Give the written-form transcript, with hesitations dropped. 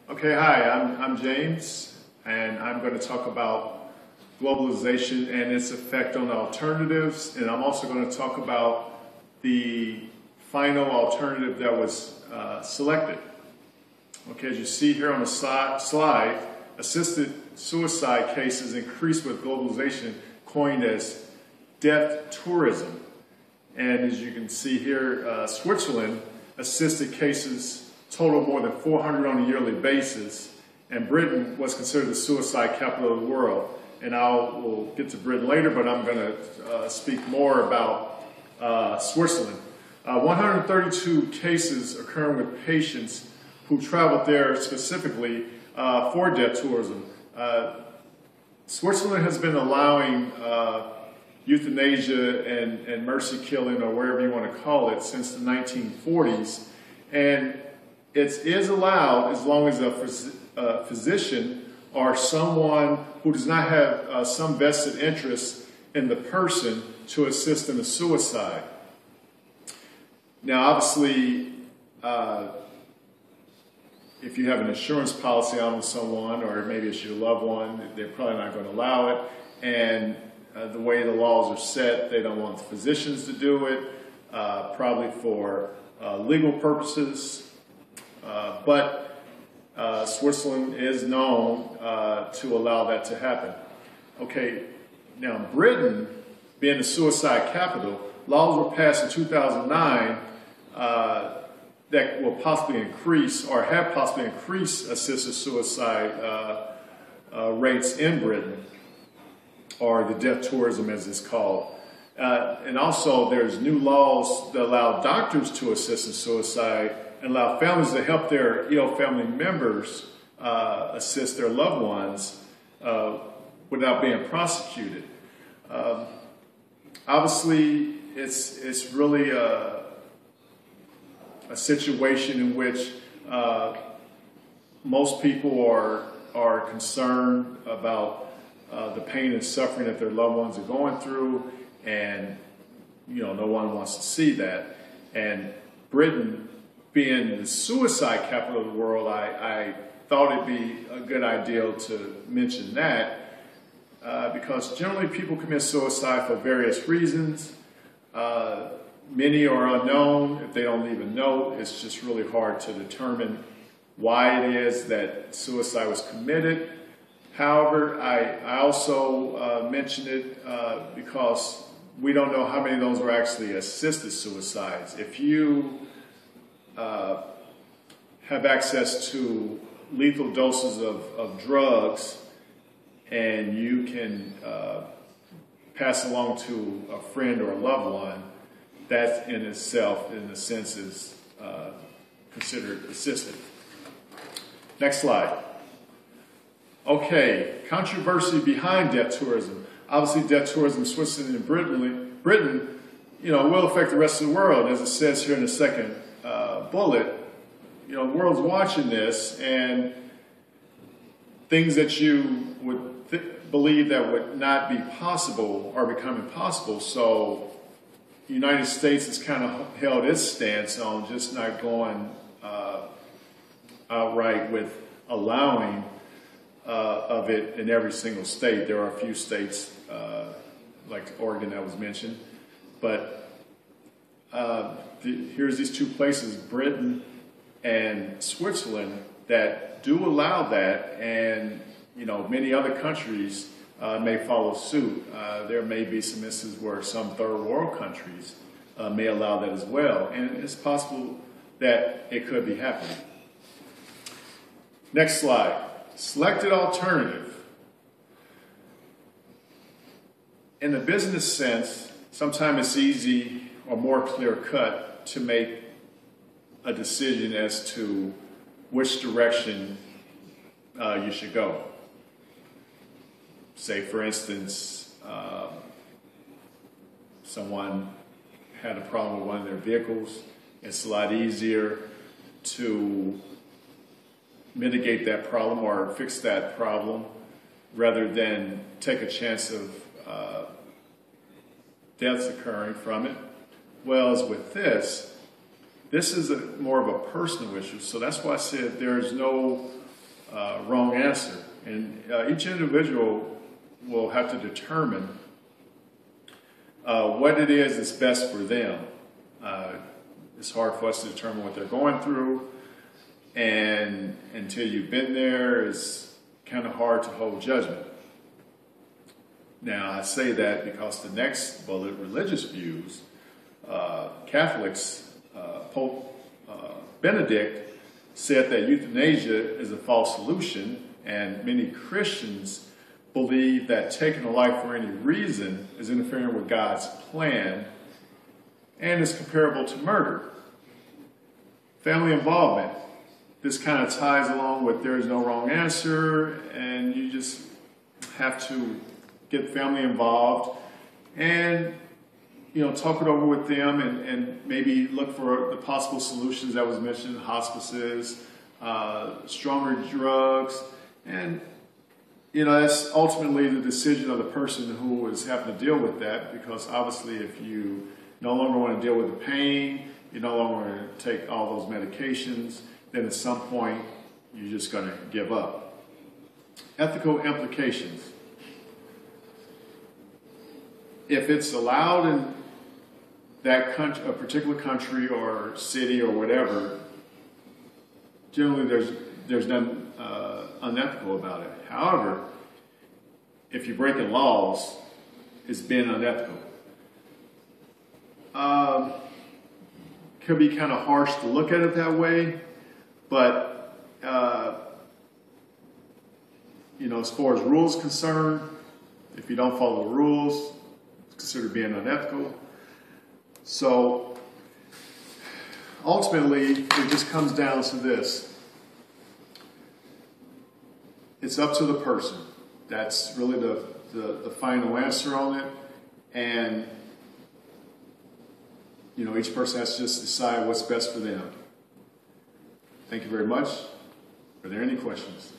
Okay, hi, I'm James, and I'm going to talk about globalization and its effect on alternatives, and I'm also going to talk about the final alternative that was selected. Okay, as you see here on the slide, assisted suicide cases increased with globalization, coined as death tourism. And as you can see here, Switzerland assisted cases total more than 400 on a yearly basis, and Britain was considered the suicide capital of the world. And we'll get to Britain later, but I'm going to speak more about Switzerland. 132 cases occurring with patients who traveled there specifically for death tourism. Switzerland has been allowing euthanasia and mercy killing, or whatever you want to call it, since the 1940s. And it is allowed as long as a physician or someone who does not have some vested interest in the person to assist in a suicide. Now, obviously, if you have an insurance policy on someone, or maybe it's your loved one, they're probably not going to allow it. And the way the laws are set, they don't want the physicians to do it, probably for legal purposes. But Switzerland is known to allow that to happen. Okay, now Britain, being the suicide capital, laws were passed in 2009 that will possibly increase, or have possibly increased, assisted suicide rates in Britain, or the death tourism as it's called. And also there's new laws that allow doctors to assist in suicide and allow families to help their ill family members assist their loved ones without being prosecuted. Obviously, it's really a situation in which most people are concerned about the pain and suffering that their loved ones are going through, and no one wants to see that. And Britain, being the suicide capital of the world, I thought it'd be a good idea to mention that because generally people commit suicide for various reasons. Many are unknown. If they don't even know, it's just really hard to determine why it is that suicide was committed. However, I also mention it because we don't know how many of those were actually assisted suicides. If you have access to lethal doses of drugs and you can pass along to a friend or a loved one, that in itself, in a sense, is considered assisted. Next slide. Okay, controversy behind death tourism. Obviously, death tourism in Switzerland and Britain, will affect the rest of the world. As it says here in the second bullet, the world's watching this, and things that you would believe that would not be possible are becoming possible. So the United States has kind of held its stance on just not going outright with allowing of it in every single state. There are a few states, like Oregon that was mentioned, but here's these two places, Britain and Switzerland, that do allow that, and many other countries may follow suit. There may be some instances where some third world countries may allow that as well, and it's possible that it could be happening. Next slide. Selected alternative. In the business sense, sometimes it's easy or more clear-cut to make a decision as to which direction you should go. Say, for instance, someone had a problem with one of their vehicles. It's a lot easier to mitigate that problem or fix that problem rather than take a chance of deaths occurring from it. Well, as with this is more of a personal issue. So that's why I said there is no wrong answer. And each individual will have to determine what it is that's best for them. It's hard for us to determine what they're going through, and until you've been there, it's kind of hard to hold judgment. Now, I say that because the next bullet, religious views, Catholics, Pope Benedict said that euthanasia is a false solution, and many Christians believe that taking a life for any reason is interfering with God's plan and is comparable to murder. Family involvement. This kind of ties along with there is no wrong answer, and you just have to get family involved and talk it over with them, and maybe look for the possible solutions that was mentioned: hospices, stronger drugs, and that's ultimately the decision of the person who is having to deal with that, because obviously if you no longer want to deal with the pain, you no longer want to take all those medications, then at some point you're just going to give up. Ethical implications. If it's allowed in that country, a particular country or city or whatever, generally there's nothing unethical about it. However, if you're breaking laws, it's being unethical. Could be kind of harsh to look at it that way, but as far as rules concerned, if you don't follow the rules, it's considered being unethical. So ultimately, it just comes down to this. It's up to the person. That's really the final answer on it. And each person has to just decide what's best for them. Thank you very much. Are there any questions?